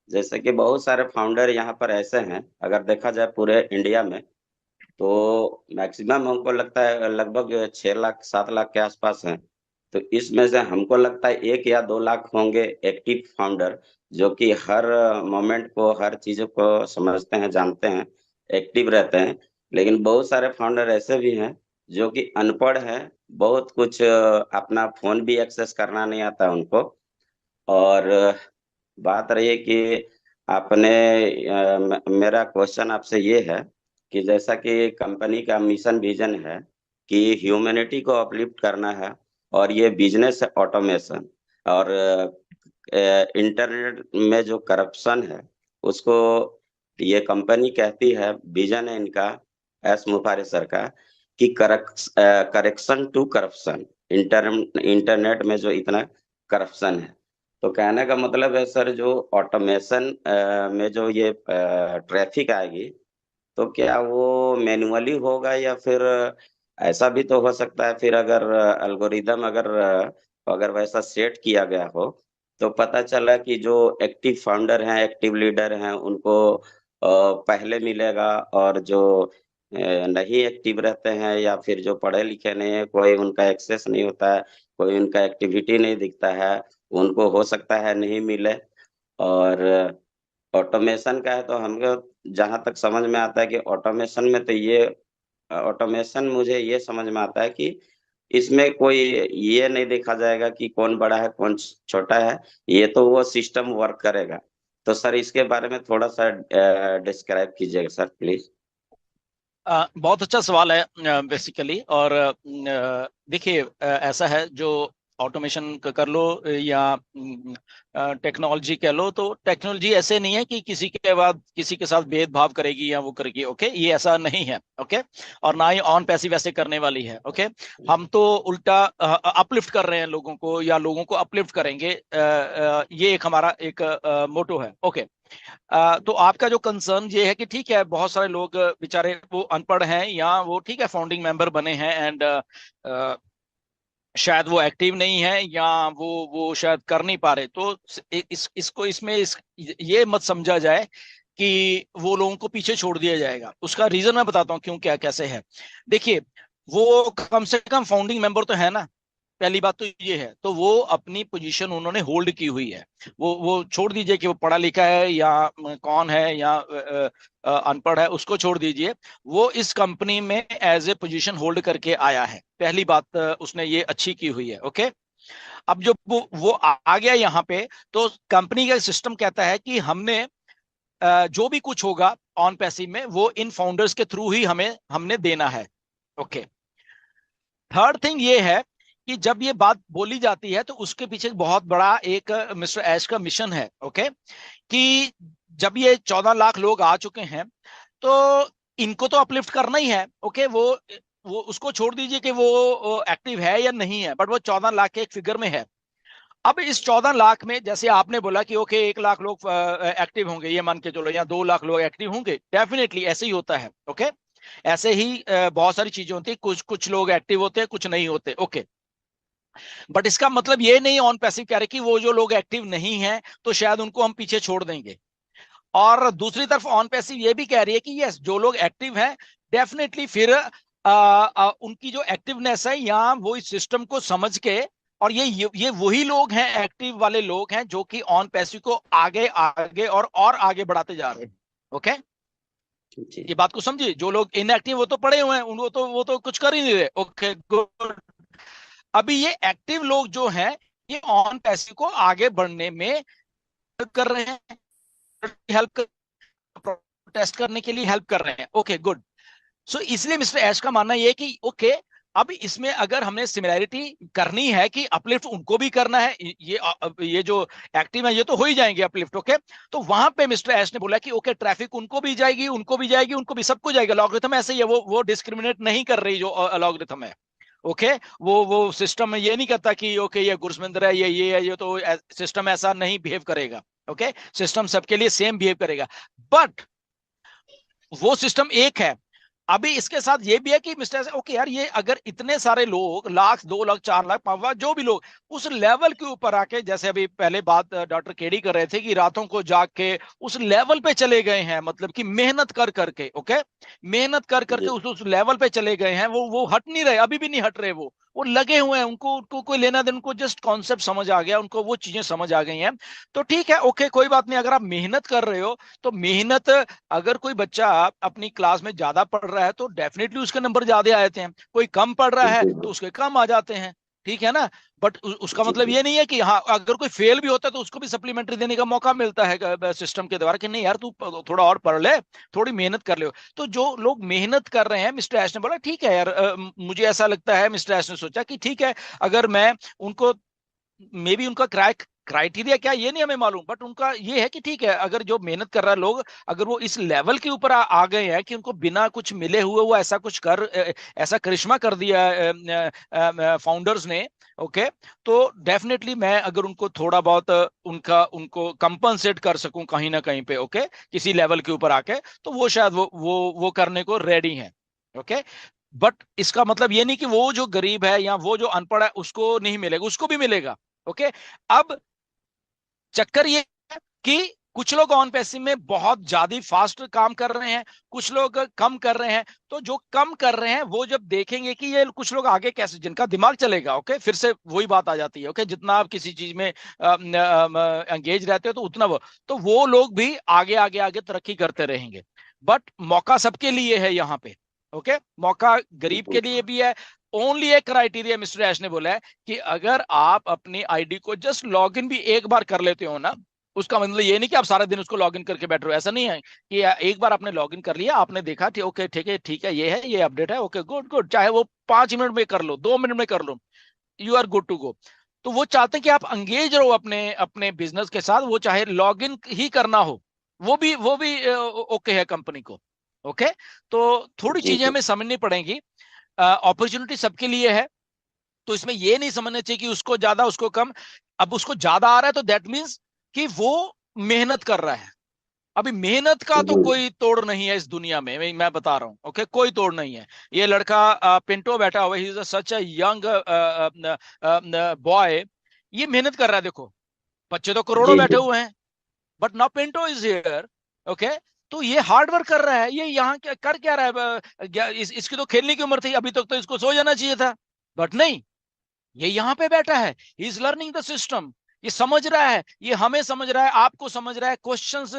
जैसे कि बहुत सारे फाउंडर यहाँ पर ऐसे हैं, अगर देखा जाए पूरे इंडिया में, तो मैक्सिमम हमको लगता है लगभग 6 लाख 7 लाख के आसपास हैं। तो इसमें से हमको लगता है 1 या 2 लाख होंगे एक्टिव फाउंडर, जो कि हर मोमेंट को, हर चीजों को समझते हैं, जानते हैं, एक्टिव रहते हैं। लेकिन बहुत सारे फाउंडर ऐसे भी हैं जो कि अनपढ़ हैं, बहुत कुछ अपना फोन भी एक्सेस करना नहीं आता उनको। और बात रही है कि आपने मेरा क्वेश्चन आपसे ये है कि जैसा कि कंपनी का मिशन विजन है कि ह्यूमैनिटी को अपलिफ्ट करना है, और ये बिजनेस ऑटोमेशन और इंटरनेट में जो करप्शन है उसको, ये कंपनी कहती है, विजन है इनका, एस मुफारे सर का, कि करेक्शन टू करप्शन। इंटरनेट में जो इतना करप्शन है, तो कहने का मतलब है सर, जो ऑटोमेशन में जो ये ट्रैफिक आएगी, तो क्या वो मैन्युअली होगा, या फिर ऐसा भी तो हो सकता है, फिर अगर एल्गोरिदम अगर वैसा सेट किया गया हो, तो पता चला कि जो एक्टिव फाउंडर हैं, एक्टिव लीडर हैं, उनको पहले मिलेगा, और जो नहीं एक्टिव रहते हैं या फिर जो पढ़े लिखे नहीं है, कोई उनका एक्सेस नहीं होता है, कोई उनका एक्टिविटी नहीं दिखता है, उनको हो सकता है नहीं मिले। और ऑटोमेशन का है तो हमको जहाँ तक समझ में आता है कि ऑटोमेशन में तो ये ऑटोमेशन मुझे ये समझ में आता है कि इसमें कोई ये नहीं देखा जाएगा कि कौन बड़ा है कौन छोटा है, ये तो वो सिस्टम वर्क करेगा। तो सर इसके बारे में थोड़ा सा डिस्क्राइब कीजिएगा सर, प्लीज। बहुत अच्छा सवाल है बेसिकली। और देखिए, ऐसा है जो ऑटोमेशन कर लो या टेक्नोलॉजी कह लो, तो टेक्नोलॉजी ऐसे नहीं है कि किसी के बाद किसी के साथ भेदभाव करेगी या वो करेगी। ओके, ये ऐसा नहीं है। ओके, और ना ही ऑन पैसिव वैसे करने वाली है। ओके, हम तो उल्टा अपलिफ्ट कर रहे हैं लोगों को, या लोगों को अपलिफ्ट करेंगे। ये एक हमारा एक मोटो है। ओके, तो आपका जो कंसर्न ये है कि ठीक है, बहुत सारे लोग बेचारे वो अनपढ़ हैं, या वो ठीक है फाउंडिंग मेंबर बने हैं एंड शायद वो एक्टिव नहीं है, या वो शायद कर नहीं पा रहे। तो इसको इसमें ये मत समझा जाए कि वो लोगों को पीछे छोड़ दिया जाएगा। उसका रीजन मैं बताता हूँ क्यों, क्या कैसे है। देखिए, वो कम से कम फाउंडिंग मेंबर तो है ना। पहली बात तो ये है, तो वो अपनी पोजीशन उन्होंने होल्ड की हुई है। वो छोड़ दीजिए कि वो पढ़ा लिखा है या कौन है, या अनपढ़ है, उसको छोड़ दीजिए। वो इस कंपनी में एज ए पोजीशन होल्ड करके आया है। पहली बात उसने ये अच्छी की हुई है। ओके, अब जो वो आ गया यहाँ पे, तो कंपनी का सिस्टम कहता है कि हमने जो भी कुछ होगा ऑन पैसिव में, वो इन फाउंडर्स के थ्रू ही हमने देना है। ओके, थर्ड थिंग ये है कि जब ये बात बोली जाती है, तो उसके पीछे बहुत बड़ा एक मिस्टर ऐश का मिशन है। ओके, कि जब ये 14 लाख लोग आ चुके हैं, तो इनको तो अपलिफ्ट करना ही है। ओके, वो उसको छोड़ दीजिए कि वो एक्टिव है या नहीं है, बट वो 14 लाख के एक फिगर में है। अब इस 14 लाख में, जैसे आपने बोला कि ओके 1 लाख लोग एक्टिव होंगे, ये मान के चलो, या 2 लाख लोग एक्टिव होंगे, डेफिनेटली ऐसे ही होता है। ओके, ऐसे ही बहुत सारी चीजें होती है, कुछ कुछ लोग एक्टिव होते हैं, कुछ नहीं होते। ओके, बट इसका मतलब ये नहीं ऑन पैसिव कह रहे कि वो जो लोग एक्टिव नहीं है तो शायद उनको हम पीछे छोड़ देंगे। और दूसरी तरफ ऑन पैसिव ये भी कह रही है कि यस, जो लोग एक्टिव हैं, डेफिनेटली फिर उनकी जो एक्टिवनेस है, या वो इस सिस्टम को समझ के, और ये वही लोग हैं, एक्टिव वाले लोग हैं, जो कि ऑन पैसिव को आगे आगे और आगे बढ़ाते जा रहे हैं। ओके, जी। ये बात को समझिए। जो लोग इनएक्टिव वो तो पड़े हुए हैं, वो तो कुछ कर ही नहीं रहे। Okay, good. अभी ये एक्टिव लोग जो हैं, ये ऑन पैसिव को आगे बढ़ने में हेल्प कर रहे हैं, हेल्प प्रोटेस्ट करने के लिए हेल्प कर रहे हैं। Okay, good. सो इसलिए मिस्टर ऐश का मानना यह है कि ओके, अब इसमें अगर हमने सिमिलैरिटी करनी है कि अपलिफ्ट उनको भी करना है, ये जो एक्टिव है ये तो हो ही जाएंगे अपलिफ्ट। ओके, तो वहां पे मिस्टर ऐश ने बोला कि ओके, ट्रैफिक उनको भी जाएगी, उनको भी जाएगी, उनको भी, सबको जाएगा। लॉगरिथम ऐसे ही है, वो डिस्क्रिमिनेट नहीं कर रही जो लॉगरिथम है। ओके, वो सिस्टम ये नहीं कहता कि ओके ये गुरसमिंदर है, ये है, ये तो सिस्टम ऐसा नहीं बिहेव करेगा। ओके, सिस्टम सबके लिए सेम बिहेव करेगा। बट वो सिस्टम एक है, अभी इसके साथ ये भी है कि मिस्टर ओके यार, ये अगर इतने सारे लोग, लाख, 2 लाख, 4 लाख, 5 लाख, जो भी लोग उस लेवल के ऊपर आके, जैसे अभी पहले बात डॉक्टर केडी कर रहे थे कि रातों को जाग के उस लेवल पे चले गए हैं, मतलब कि मेहनत कर करके, ओके, मेहनत कर करके जी उस लेवल पे चले गए हैं, वो हट नहीं रहे, अभी भी नहीं हट रहे, वो लगे हुए हैं, उनको उनको कोई लेना देना, उनको जस्ट कॉन्सेप्ट समझ आ गया, उनको वो चीजें समझ आ गई हैं। तो ठीक है, ओके, कोई बात नहीं, अगर आप मेहनत कर रहे हो तो मेहनत, अगर कोई बच्चा अपनी क्लास में ज्यादा पढ़ रहा है तो डेफिनेटली उसके नंबर ज्यादा आते हैं, कोई कम पढ़ रहा है जी तो उसके कम आ जाते हैं, ठीक है ना। बट उसका जी मतलब जी ये नहीं है कि हाँ, अगर कोई फेल भी होता है तो उसको भी सप्लीमेंट्री देने का मौका मिलता है सिस्टम के द्वारा कि नहीं यार, तू थोड़ा और पढ़ ले, थोड़ी मेहनत कर ले। तो जो लोग मेहनत कर रहे हैं, मिस्टर ऐश ने बोला ठीक है यार, मुझे ऐसा लगता है, मिस्टर ऐश ने सोचा कि ठीक है, अगर मैं उनको, मे बी उनका क्राइटेरिया क्या ये नहीं हमें मालूम, बट उनका ये है कि ठीक है, अगर जो मेहनत कर रहा है लोग, अगर वो इस लेवल के ऊपर आ गए हैं कि उनको बिना कुछ मिले हुए वो ऐसा कुछ ऐसा करिश्मा कर दिया फाउंडर्स ने, ओके, तो डेफिनेटली मैं अगर उनको थोड़ा बहुत उनका उनको कंपनसेट कर सकूं कहीं ना कहीं पे, ओके, किसी लेवल के ऊपर आके, तो वो शायद वो करने को रेडी है, ओके। बट इसका मतलब ये नहीं कि वो जो गरीब है या वो जो अनपढ़ है उसको नहीं मिलेगा, उसको भी मिलेगा, ओके। अब चक्कर ये है कि कुछ लोग ऑन पैसिव में बहुत ज्यादा फास्ट काम कर रहे हैं, कुछ लोग कम कर रहे हैं। तो जो कम कर रहे हैं वो जब देखेंगे कि ये कुछ लोग आगे कैसे, जिनका दिमाग चलेगा, ओके, फिर से वही बात आ जाती है, ओके, जितना आप किसी चीज में एंगेज रहते हो तो उतना वो लोग भी आगे आगे आगे तरक्की करते रहेंगे। बट मौका सबके लिए है यहाँ पे, ओके, मौका गरीब के लिए भी है। ओनली एक क्राइटेरिया मिस्टर ऐश ने बोला है कि अगर आप अपनी आईडी को जस्ट लॉग इन भी एक बार कर लेते हो ना, उसका मतलब ये नहीं कि आप सारा दिन उसको लॉग इन करके बैठ रहे हो, ऐसा नहीं है कि एक बार आपने लॉग इन कर लिया, आपने देखा ठीक, ओके, ठीक है, ये है, ये अपडेट है, ओके, गुड गुड, चाहे वो 5 मिनट में कर लो, 2 मिनट में कर लो, you are good to go. तो वो चाहते हैं कि आप अंगेज रहो अपने अपने बिजनेस के साथ, वो चाहे लॉग इन ही करना हो, वो भी ओके है कंपनी को, ओके। तो थोड़ी जी चीजें जी हमें समझनी पड़ेंगी, अपॉर्चुनिटी सबके लिए है, तो इसमें ये नहीं समझना चाहिए कि उसको ज्यादा उसको कम। अब उसको ज्यादा आ रहा है तो दैट मीन्स कि वो मेहनत कर रहा है। अभी मेहनत का तो जी कोई तोड़ नहीं है इस दुनिया में, मैं बता रहा हूं, ओके, कोई तोड़ नहीं है। ये लड़का पिंटो बैठा हुआ, he is such a young boy, ये मेहनत कर रहा है, देखो, बच्चे तो करोड़ों जी बैठे जी हुए हैं, but now Pinto is here, okay. तो ये हार्ड वर्क कर रहा है, ये यहाँ क्या कर क्या रहा है, इसकी तो खेलने की उम्र थी, अभी तक तो इसको सो जाना चाहिए था, बट नहीं, ये यहाँ पे बैठा है, he is learning the system, ये समझ रहा है, ये हमें समझ रहा है, आपको समझ रहा है, क्वेश्चंस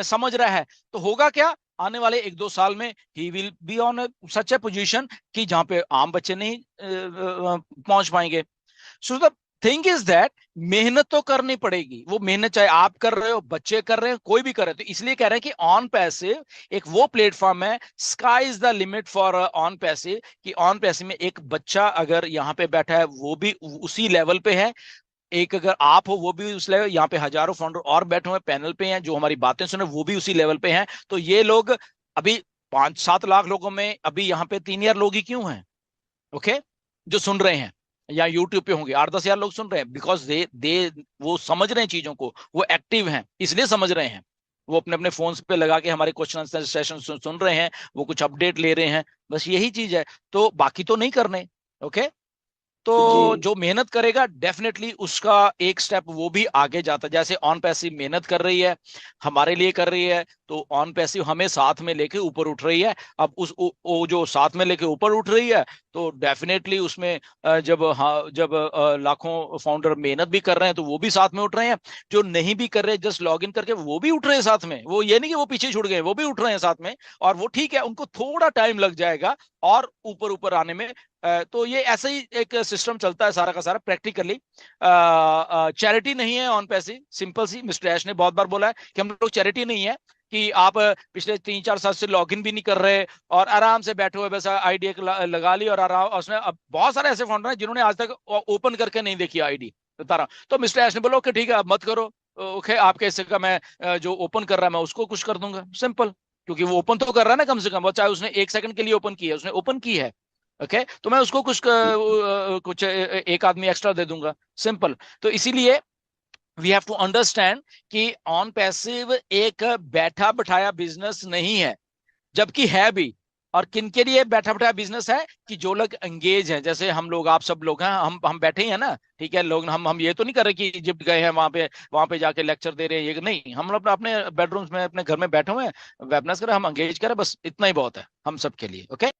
समझ रहा है। तो होगा क्या, आने वाले 1-2 साल में he will be on such A position कि जहां पे आम बच्चे नहीं पहुंच पाएंगे। So the thing is that मेहनत तो करनी पड़ेगी, वो मेहनत चाहे आप कर रहे हो, बच्चे कर रहे हो, कोई भी कर रहे हो। तो इसलिए कह रहे हैं कि ऑन पैसिव एक वो प्लेटफॉर्म है, sky is the limit for on passive, कि ऑन पैसिव में एक बच्चा अगर यहाँ पे बैठा है वो भी उसी लेवल पे है, एक अगर आप हो वो भी उस लेवल, यहाँ पे हजारों फाउंडर और बैठे हुए पैनल पे हैं जो हमारी बातें सुने, वो भी उसी लेवल पे हैं। तो ये लोग अभी 5-7 लाख लोगों में अभी यहाँ पे 3 हजार लोग ही क्यों हैं, ओके, जो सुन रहे हैं, या यूट्यूब पे होंगे 8-10 हजार लोग सुन रहे हैं, बिकॉज दे वो समझ रहे हैं चीजों को, वो एक्टिव हैं, इसलिए समझ रहे हैं, वो अपने अपने फोन्स पे लगा के हमारे क्वेश्चन आंसर सेशन सुन रहे हैं, वो कुछ अपडेट ले रहे हैं, बस यही चीज है। तो बाकी तो नहीं करने, ओके। जी तो जो मेहनत करेगा डेफिनेटली उसका एक स्टेप वो भी आगे जाता है, जैसे ऑन पैसिव मेहनत कर रही है, हमारे लिए कर रही है, तो ऑन पैसिव हमें साथ में लेके ऊपर उठ रही है। अब वो जो साथ में लेके ऊपर उठ रही है, तो डेफिनेटली उसमें जब लाखों फाउंडर मेहनत भी कर रहे हैं तो वो भी साथ में उठ रहे हैं, जो नहीं भी कर रहे जस्ट लॉग इन करके वो भी उठ रहे हैं साथ में, वो ये नहीं कि वो पीछे छूट गए, वो भी उठ रहे हैं साथ में। और वो ठीक है, उनको थोड़ा टाइम लग जाएगा और ऊपर ऊपर आने में। तो ये ऐसे ही एक सिस्टम चलता है सारा का सारा प्रैक्टिकली। चैरिटी नहीं है ऑन पैसिव, सिंपल सी, मिस्टर ऐश ने बहुत बार बोला है कि हम लोग चैरिटी नहीं है कि आप पिछले 3-4 साल से लॉगिन भी नहीं कर रहे और आराम से बैठे हुए, वैसा आईडी एक लगा ली और आराम। उसने अब बहुत सारे ऐसे फाउंडर हैं जिन्होंने आज तक ओपन करके नहीं देखी आईडी, बता रहा। तो मिस्टर ऐश ने बोला कि ठीक है अब मत करो, ओके, आपके हिस्से का मैं जो ओपन कर रहा है मैं उसको कुछ कर दूंगा, सिंपल। क्योंकि वो ओपन तो कर रहा है ना कम से कम, वो चाहे उसने 1 सेकंड के लिए ओपन की है, उसने ओपन की है, ओके, तो मैं उसको कुछ एक आदमी एक्स्ट्रा दे दूंगा, सिंपल। तो इसीलिए वी हैव टू अंडरस्टैंड कि ऑन पैसिव एक बैठा बिठाया बिजनेस नहीं है, जबकि है भी। और किन के लिए बैठा बैठा बिजनेस है? कि जो लोग एंगेज हैं, जैसे हम लोग, आप सब लोग हैं, हम बैठे ही हैं ना, ठीक है। लोग हम ये तो नहीं कर रहे कि इजिप्ट गए हैं, वहां पे जाके लेक्चर दे रहे हैं, ये नहीं। हम लोग अपने बेडरूम्स में, अपने घर में बैठे हुए हैं, वेबनेस करें, हम एंगेज करें, बस इतना ही बहुत है हम सब के लिए। ओके।